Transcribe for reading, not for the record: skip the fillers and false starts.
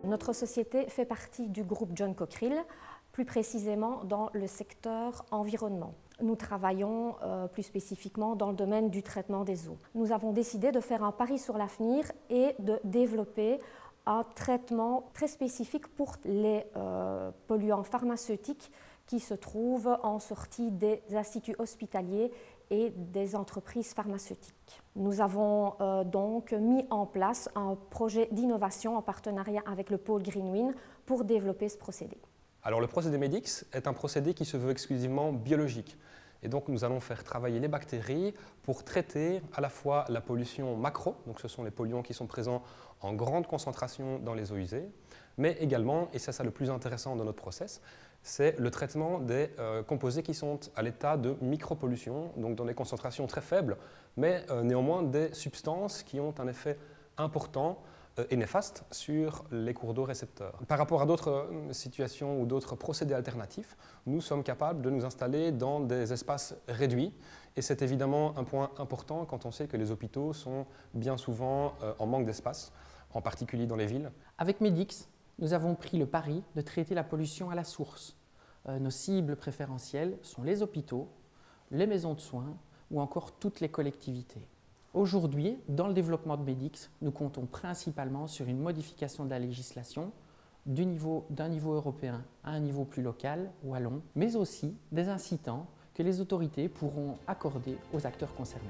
Notre société fait partie du groupe John Cockerill, plus précisément dans le secteur environnement. Nous travaillons plus spécifiquement dans le domaine du traitement des eaux. Nous avons décidé de faire un pari sur l'avenir et de développer un traitement très spécifique pour les polluants pharmaceutiques qui se trouvent en sortie des instituts hospitaliers et des entreprises pharmaceutiques. Nous avons donc mis en place un projet d'innovation en partenariat avec le pôle Greenwind pour développer ce procédé. Alors le procédé Medix est un procédé qui se veut exclusivement biologique. Et donc nous allons faire travailler les bactéries pour traiter à la fois la pollution macro, donc ce sont les polluants qui sont présents en grande concentration dans les eaux usées, mais également, et c'est ça le plus intéressant dans notre process, c'est le traitement des composés qui sont à l'état de micropollution, donc dans des concentrations très faibles, mais néanmoins des substances qui ont un effet important et néfaste sur les cours d'eau récepteurs. Par rapport à d'autres situations ou d'autres procédés alternatifs, nous sommes capables de nous installer dans des espaces réduits et c'est évidemment un point important quand on sait que les hôpitaux sont bien souvent en manque d'espace, en particulier dans les villes. Avec Medix, nous avons pris le pari de traiter la pollution à la source. Nos cibles préférentielles sont les hôpitaux, les maisons de soins ou encore toutes les collectivités. Aujourd'hui, dans le développement de Medix, nous comptons principalement sur une modification de la législation d'un niveau européen à un niveau plus local, wallon, mais aussi des incitants que les autorités pourront accorder aux acteurs concernés.